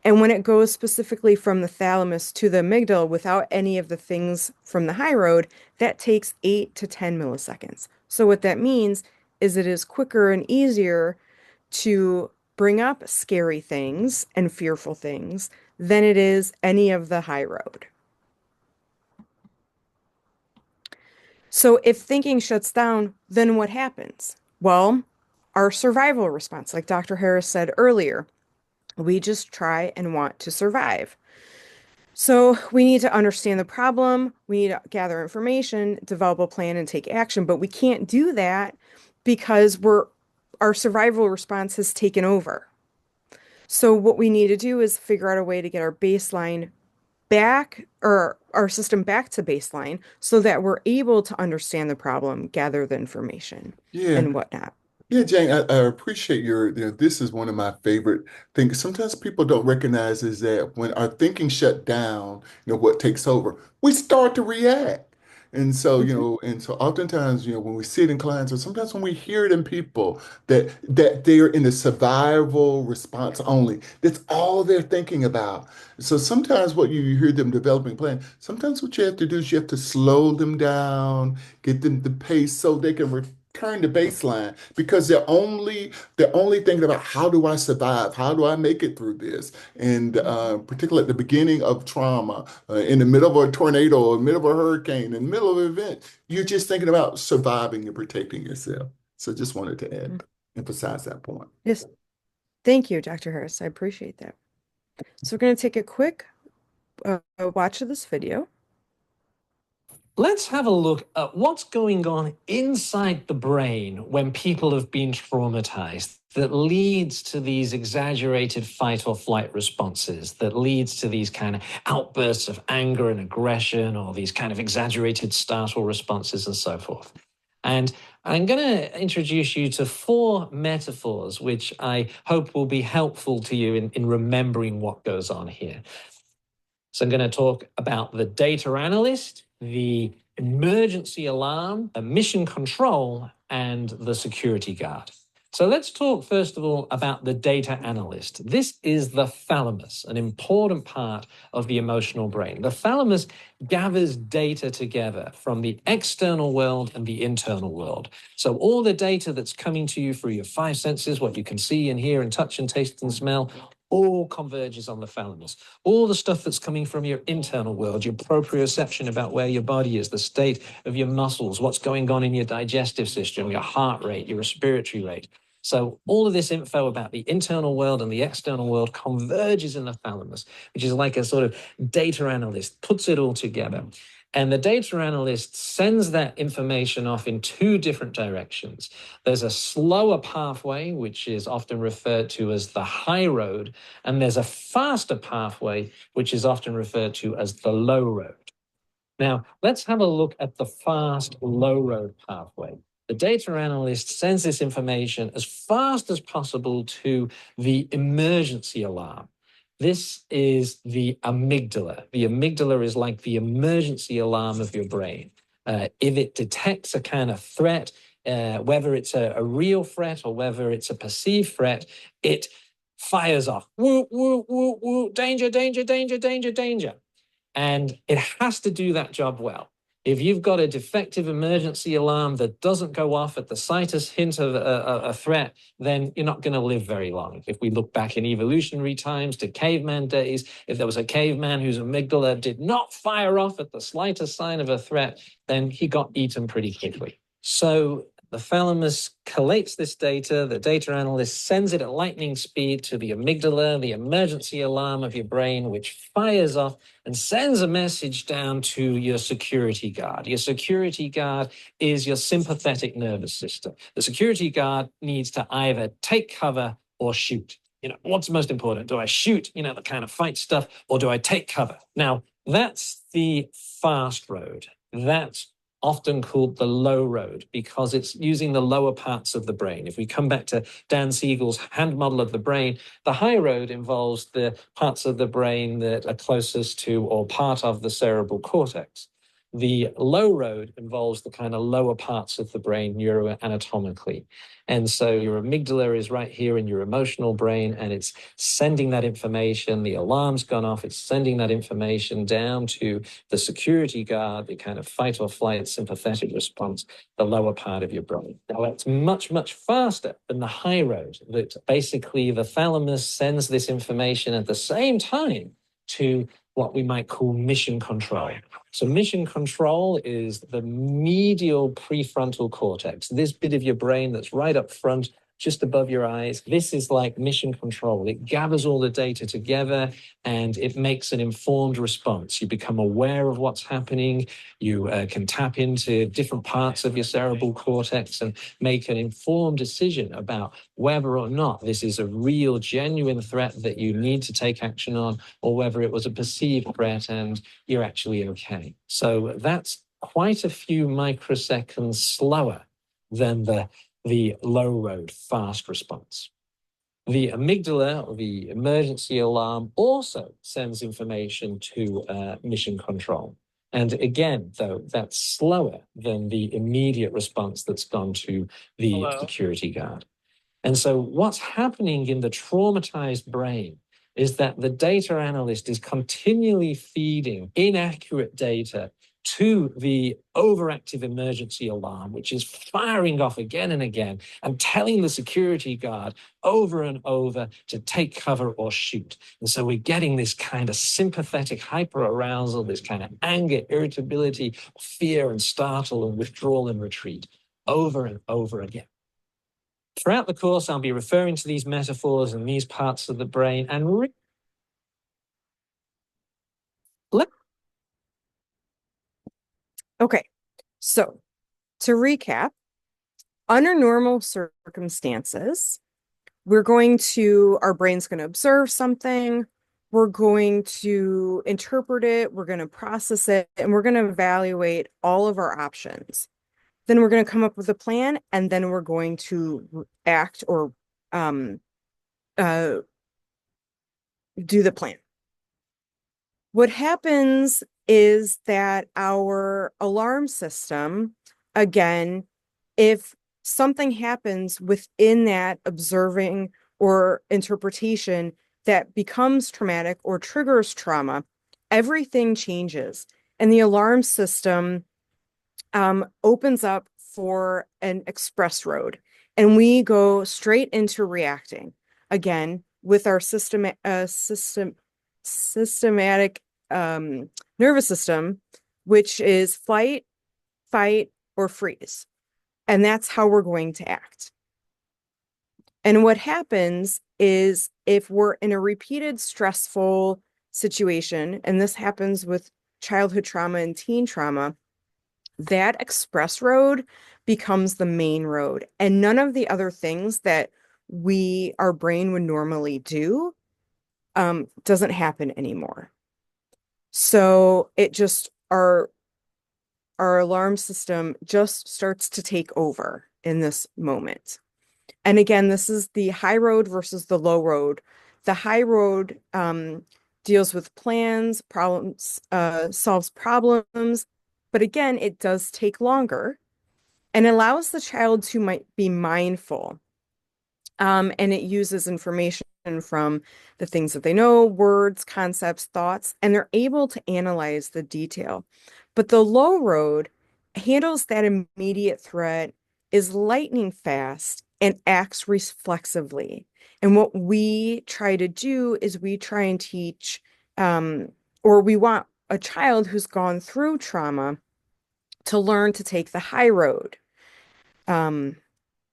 And when it goes specifically from the thalamus to the amygdala without any of the things from the high road, that takes 8 to 10 milliseconds. So what that means is it is quicker and easier to bring up scary things and fearful things than it is any of the high road. So if thinking shuts down, then what happens? Well, our survival response, like Dr. Harris said earlier, we just try and want to survive. So we need to understand the problem, we need to gather information, develop a plan, and take action. But we can't do that because our survival response has taken over. So what we need to do is figure out a way to get our baseline back, or our system back to baseline, so that we're able to understand the problem, gather the information, Yeah. and whatnot. Yeah, Jane, I appreciate this is one of my favorite things. Sometimes people don't recognize is that when our thinking shut down, what takes over, we start to react. And so, Mhm. oftentimes, when we see it in clients, or sometimes when we hear it in people that they're in a survival response only, that's all they're thinking about. So sometimes what you hear them developing a plan, sometimes what you have to do is you have to slow them down, get them the pace so they can return to baseline because they're only thinking about how do I survive? How do I make it through this? And particularly at the beginning of trauma, in the middle of a tornado, or in the middle of a hurricane, in the middle of an event, you're just thinking about surviving and protecting yourself. So just wanted to emphasize that point. Yes. Thank you, Dr. Harris. I appreciate that. So we're going to take a quick watch of this video. Let's have a look at what's going on inside the brain when people have been traumatized that leads to these exaggerated fight or flight responses, that leads to these kind of outbursts of anger and aggression, or these kind of exaggerated startle responses and so forth. And I'm going to introduce you to 4 metaphors, which I hope will be helpful to you in remembering what goes on here. So I'm going to talk about the data analyst, the emergency alarm, the mission control, and the security guard. So let's talk first of all about the data analyst. This is the thalamus, an important part of the emotional brain. The thalamus gathers data together from the external world and the internal world. So all the data that's coming to you through your 5 senses, what you can see and hear and touch and taste and smell, all converges on the thalamus. All the stuff that's coming from your internal world, your proprioception about where your body is, the state of your muscles, what's going on in your digestive system, your heart rate, your respiratory rate. So all of this info about the internal world and the external world converges in the thalamus, which is like a sort of data analyst, puts it all together. And the data analyst sends that information off in 2 different directions. There's a slower pathway, which is often referred to as the high road, and there's a faster pathway, which is often referred to as the low road. Now, let's have a look at the fast low road pathway. The data analyst sends this information as fast as possible to the emergency alarm. This is the amygdala. The amygdala is like the emergency alarm of your brain. If it detects a kind of threat, whether it's a real threat or whether it's a perceived threat, it fires off. Woo, woo, woo, woo, danger, danger, danger, danger, danger. And it has to do that job well. If you've got a defective emergency alarm that doesn't go off at the slightest hint of a threat, then you're not going to live very long. If we look back in evolutionary times to caveman days, if there was a caveman whose amygdala did not fire off at the slightest sign of a threat, then he got eaten pretty quickly. So the thalamus collates this data, the data analyst sends it at lightning speed to the amygdala, the emergency alarm of your brain, which fires off and sends a message down to your security guard. Your security guard is your sympathetic nervous system. The security guard needs to either take cover or shoot. What's most important? Do I shoot, the kind of fight stuff, or do I take cover? Now, that's the fast road. That's often called the low road because it's using the lower parts of the brain. If we come back to Dan Siegel's hand model of the brain, the high road involves the parts of the brain that are closest to or part of the cerebral cortex. The low road involves the kind of lower parts of the brain neuroanatomically. And so your amygdala is right here in your emotional brain, and it's sending that information. The alarm's gone off. It's sending that information down to the security guard, the kind of fight or flight sympathetic response, the lower part of your brain. Now, it's much, much faster than the high road, that basically the thalamus sends this information at the same time to what we might call mission control. So mission control is the medial prefrontal cortex, this bit of your brain that's right up front, just above your eyes. This is like mission control. It gathers all the data together and it makes an informed response. You become aware of what's happening. You can tap into different parts of your cerebral cortex and make an informed decision about whether or not this is a real, genuine threat that you need to take action on, or whether it was a perceived threat and you're actually okay. So that's quite a few microseconds slower than the low road fast response. The amygdala, or the emergency alarm, also sends information to mission control. And again, though, that's slower than the immediate response that's gone to the security guard. And so what's happening in the traumatized brain is that the data analyst is continually feeding inaccurate data to the overactive emergency alarm, which is firing off again and again and telling the security guard over and over to take cover or shoot. And so we're getting this kind of sympathetic hyperarousal, this kind of anger, irritability, fear and startle and withdrawal and retreat over and over again. Throughout the course, I'll be referring to these metaphors and these parts of the brain and Okay, so to recap, under normal circumstances, our brain's going to observe something, we're going to interpret it, we're going to process it, and we're going to evaluate all of our options. Then we're going to come up with a plan, and then we're going to act or do the plan. What happens is that our alarm system, again, if something happens within that observing or interpretation that becomes traumatic or triggers trauma, everything changes. And the alarm system opens up for an express road. And we go straight into reacting. Again, with our systematic nervous system, which is flight, fight, or freeze. And that's how we're going to act. And what happens is if we're in a repeated stressful situation, and this happens with childhood trauma and teen trauma, that express road becomes the main road. And none of the other things that our brain would normally do doesn't happen anymore. So it just, our alarm system just starts to take over in this moment. And again, this is the high road versus the low road. The high road deals with plans, problems, solves problems, but again, it does take longer and allows the child to be mindful. And it uses information from the things that they know, words, concepts, thoughts, and they're able to analyze the detail. But the low road handles that immediate threat, is lightning fast, and acts reflexively. And what we try to do is we try and teach, or we want a child who's gone through trauma to learn to take the high road.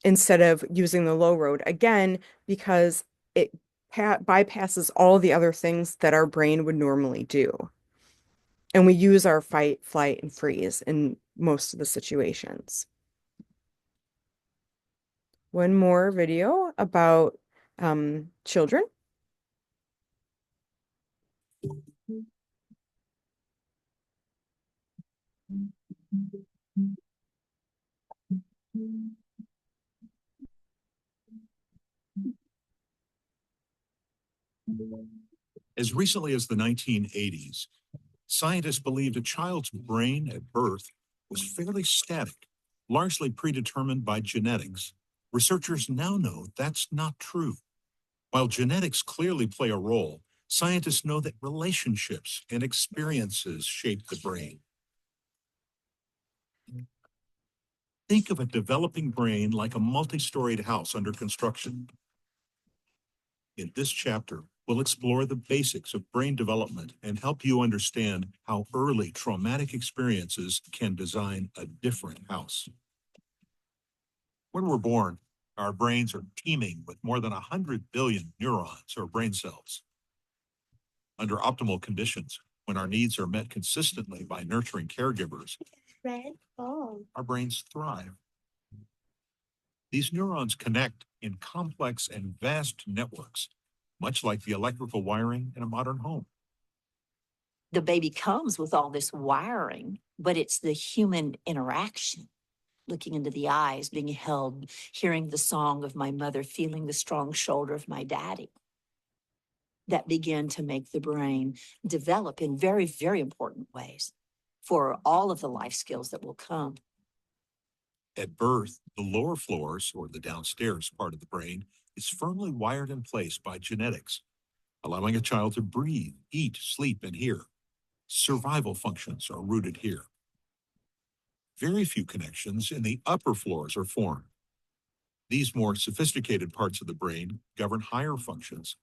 Instead of using the low road, again, because it bypasses all the other things that our brain would normally do. And we use our fight, flight, and freeze in most of the situations. One more video about children. As recently as the 1980s, Scientists believed a child's brain at birth was fairly static, largely predetermined by genetics. Researchers now know that's not true. While genetics clearly play a role, scientists know that relationships and experiences shape the brain. Think of a developing brain like a multi-storied house under construction. In this chapter, we'll explore the basics of brain development and help you understand how early traumatic experiences can design a different house. When we're born, our brains are teeming with more than 100 billion neurons or brain cells. Under optimal conditions, when our needs are met consistently by nurturing caregivers, our brains thrive. These neurons connect in complex and vast networks, much like the electrical wiring in a modern home. The baby comes with all this wiring, but it's the human interaction, looking into the eyes, being held, hearing the song of my mother, feeling the strong shoulder of my daddy, that begin to make the brain develop in very, very important ways for all of the life skills that will come. At birth, the lower floors, or the downstairs part of the brain, is firmly wired in place by genetics, allowing a child to breathe, eat, sleep, and hear. Survival functions are rooted here. Very few connections in the upper floors are formed. These more sophisticated parts of the brain govern higher functions: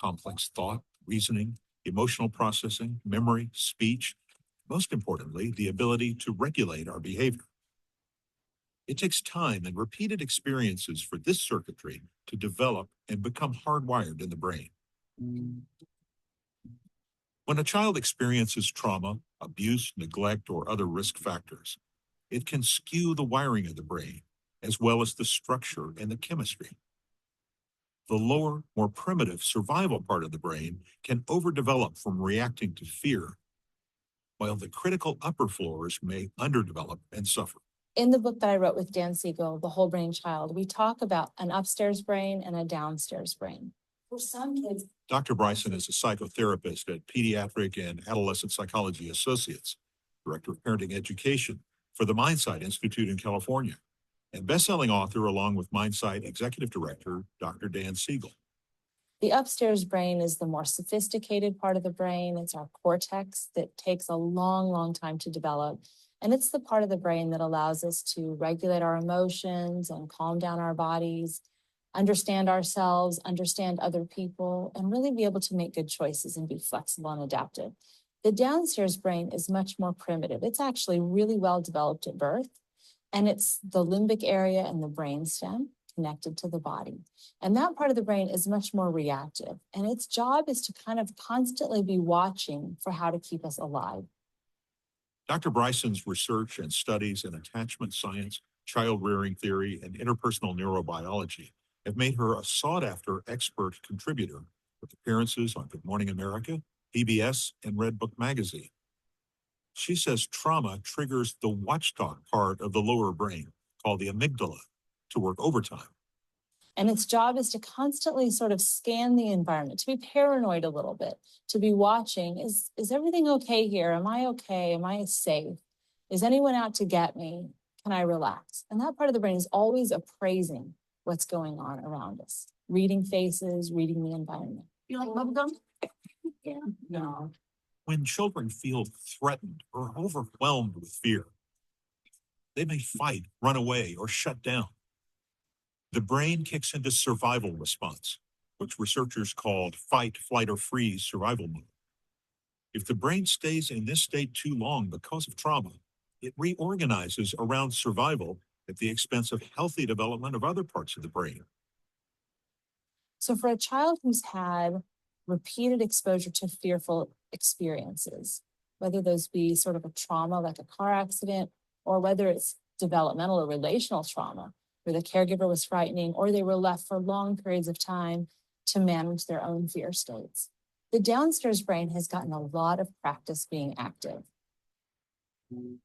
complex thought, reasoning, emotional processing, memory, speech, most importantly, the ability to regulate our behavior. It takes time and repeated experiences for this circuitry to develop and become hardwired in the brain. When a child experiences trauma, abuse, neglect, or other risk factors, it can skew the wiring of the brain, as well as the structure and the chemistry. The lower, more primitive survival part of the brain can overdevelop from reacting to fear, while the critical upper floors may underdevelop and suffer. In the book that I wrote with Dan Siegel, The Whole Brain Child, we talk about an upstairs brain and a downstairs brain. For some kids, Dr. Bryson is a psychotherapist at Pediatric and Adolescent Psychology Associates, Director of Parenting Education for the Mindsight Institute in California, and best-selling author along with Mindsight Executive Director, Dr. Dan Siegel. the upstairs brain is the more sophisticated part of the brain. It's our cortex that takes a long, long time to develop. And it's the part of the brain that allows us to regulate our emotions and calm down our bodies, understand ourselves, understand other people, and really be able to make good choices and be flexible and adaptive. The downstairs brain is much more primitive. It's actually really well developed at birth, and it's the limbic area and the brainstem connected to the body. And that part of the brain is much more reactive, and its job is to kind of constantly be watching for how to keep us alive. Dr. Bryson's research and studies in attachment science, child rearing theory, and interpersonal neurobiology have made her a sought-after expert contributor with appearances on Good Morning America, PBS, and Redbook magazine. She says trauma triggers the watchdog part of the lower brain, called the amygdala, to work overtime. And its job is to constantly sort of scan the environment, to be paranoid a little bit, to be watching, is everything okay here? Am I okay? Am I safe? Is anyone out to get me? Can I relax? And that part of the brain is always appraising what's going on around us, reading faces, reading the environment. You like bubblegum? Yeah. No. When children feel threatened or overwhelmed with fear, they may fight, run away, or shut down. The brain kicks into survival response, which researchers called fight, flight, or freeze survival mode. If the brain stays in this state too long because of trauma, it reorganizes around survival at the expense of healthy development of other parts of the brain. So for a child who's had repeated exposure to fearful experiences, whether those be sort of a trauma like a car accident, or whether it's developmental or relational trauma, where the caregiver was frightening, or they were left for long periods of time to manage their own fear states, the downstairs brain has gotten a lot of practice being active.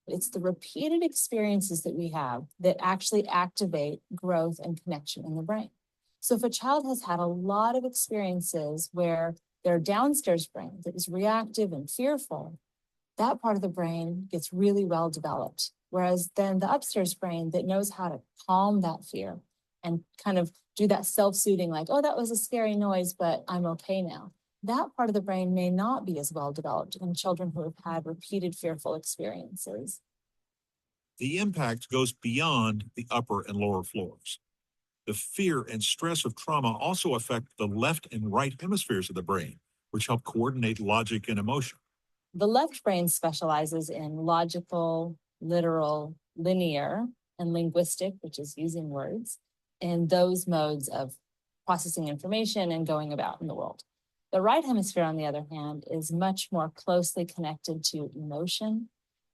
It's the repeated experiences that we have that actually activate growth and connection in the brain. So if a child has had a lot of experiences where their downstairs brain that is reactive and fearful that part of the brain gets really well developed. Whereas then the upstairs brain that knows how to calm that fear and kind of do that self-soothing, like, oh, that was a scary noise, but I'm okay now. That part of the brain may not be as well developed in children who have had repeated fearful experiences. The impact goes beyond the upper and lower floors. The fear and stress of trauma also affect the left and right hemispheres of the brain, which help coordinate logic and emotion. The left brain specializes in logical, literal, linear, and linguistic, which is using words, in those modes of processing information and going about in the world. The right hemisphere, on the other hand, is much more closely connected to emotion,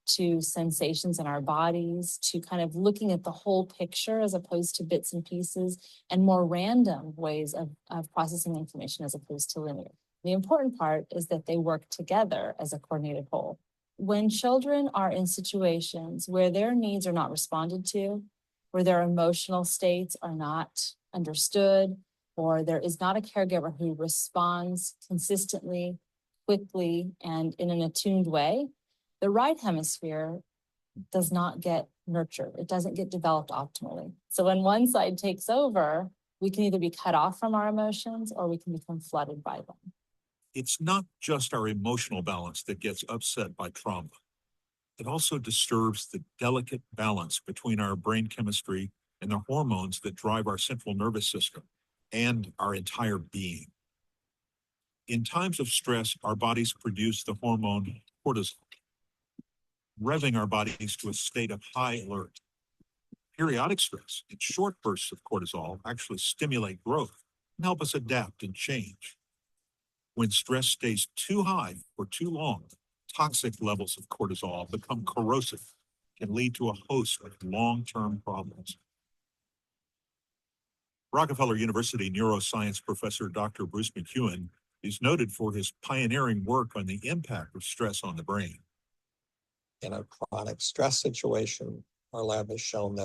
to sensations in our bodies, to kind of looking at the whole picture as opposed to bits and pieces, and more random ways of processing information as opposed to linear. The important part is that they work together as a coordinated whole. When children are in situations where their needs are not responded to, where their emotional states are not understood, or there is not a caregiver who responds consistently, quickly, and in an attuned way, the right hemisphere does not get nurtured. It doesn't get developed optimally. So when one side takes over, we can either be cut off from our emotions or we can become flooded by them. It's not just our emotional balance that gets upset by trauma. It also disturbs the delicate balance between our brain chemistry and the hormones that drive our central nervous system and our entire being. In times of stress, our bodies produce the hormone cortisol, revving our bodies to a state of high alert. Periodic stress and short bursts of cortisol actually stimulate growth and help us adapt and change. When stress stays too high for too long, toxic levels of cortisol become corrosive, can lead to a host of long-term problems. Rockefeller University neuroscience professor Dr. Bruce McEwen is noted for his pioneering work on the impact of stress on the brain. In a chronic stress situation, our lab has shown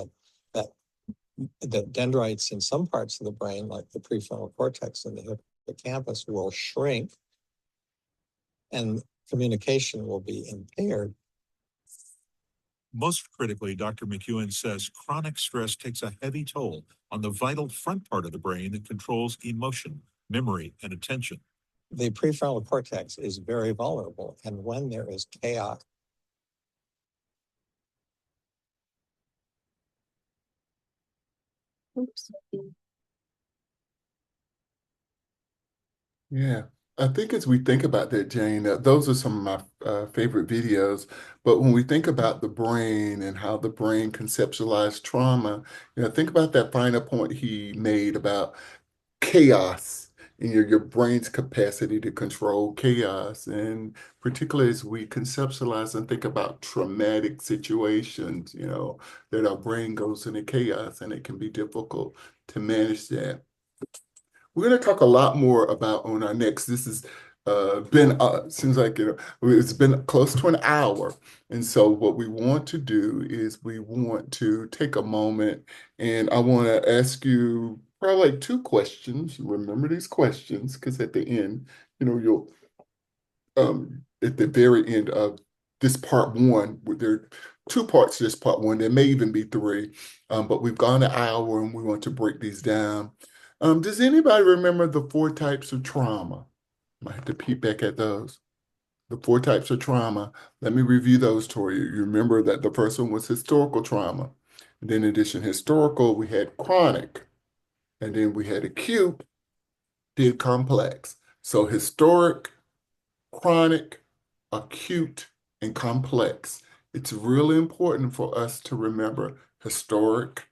that dendrites in some parts of the brain, like the prefrontal cortex and the hippocampus, will shrink and communication will be impaired. Most critically, Dr. McEwen says chronic stress takes a heavy toll on the vital front part of the brain that controls emotion, memory, and attention. The prefrontal cortex is very vulnerable, and when there is chaos, Yeah, I think as we think about that, Jane, those are some of my favorite videos. But when we think about the brain and how the brain conceptualized trauma, think about that final point he made about chaos and your brain's capacity to control chaos. And particularly as we conceptualize and think about traumatic situations, that our brain goes into chaos and it can be difficult to manage that. We're going to talk a lot more about on our next. This has been, seems like, it's been close to an hour. And so what we want to do is we want to take a moment and I want to ask you probably like two questions. Remember these questions because at the end, you'll, at the very end of this part one, there are two parts to this part one. There may even be three, but we've gone an hour and we want to break these down. Does anybody remember the four types of trauma? I have to peek back at those. The four types of trauma. Let me review those for you. You remember that the first one was historical trauma. And then in addition historical, we had chronic. And then we had acute, then complex. So historic, chronic, acute, and complex. It's really important for us to remember historic,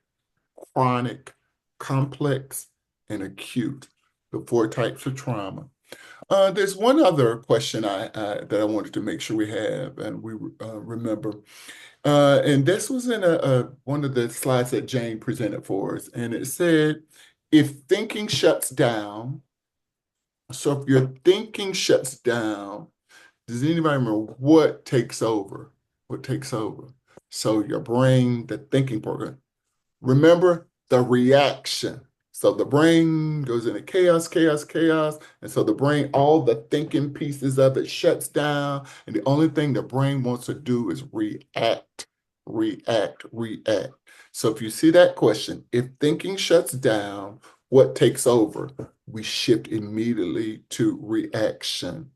chronic, complex, and acute, the four types of trauma. There's one other question that I wanted to make sure we have and we remember. And this was in one of the slides that Jane presented for us. And it said, if thinking shuts down, so if your thinking shuts down, does anybody remember what takes over? What takes over? So your brain, the thinking program. Remember the reaction. So the brain goes into chaos, chaos, chaos. And so the brain, all the thinking pieces of it shuts down. And the only thing the brain wants to do is react, react, react. So if you see that question, if thinking shuts down, what takes over? We shift immediately to reaction.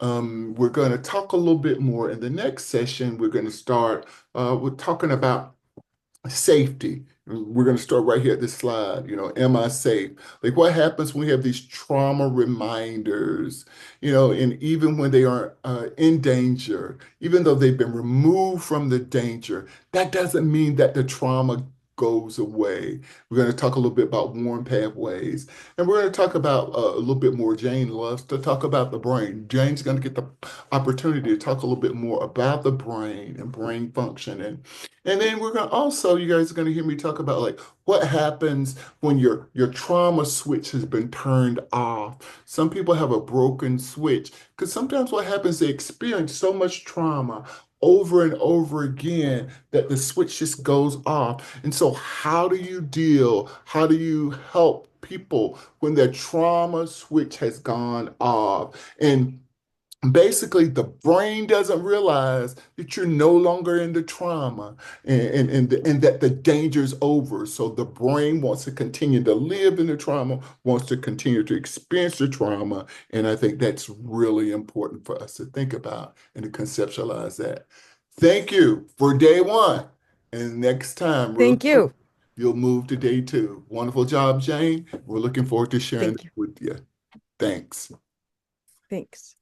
We're going to talk a little bit more in the next session. We're going to start with talking about safety. We're going to start right here at this slide. Am I safe? Like what happens when we have these trauma reminders, and even when they are in danger, even though they've been removed from the danger, that doesn't mean that the trauma goes away. We're going to talk a little bit about warm pathways, and we're going to talk about a little bit more. Jane loves to talk about the brain. Jane's going to get the opportunity to talk a little bit more about the brain and brain function. And then we're going to also, you guys are going to hear me talk about like what happens when your trauma switch has been turned off. Some people have a broken switch because sometimes what happens, they experience so much trauma over and over again that the switch just goes off. And so how do you help people when their trauma switch has gone off? And basically, the brain doesn't realize that you're no longer in the trauma and that the danger is over. So the brain wants to continue to live in the trauma, wants to continue to experience the trauma. And I think that's really important for us to think about and to conceptualize that. Thank you for day one. And next time, Thank you. you'll move to day two. Wonderful job, Jane. We're looking forward to sharing Thank this you. with you. Thanks. Thanks.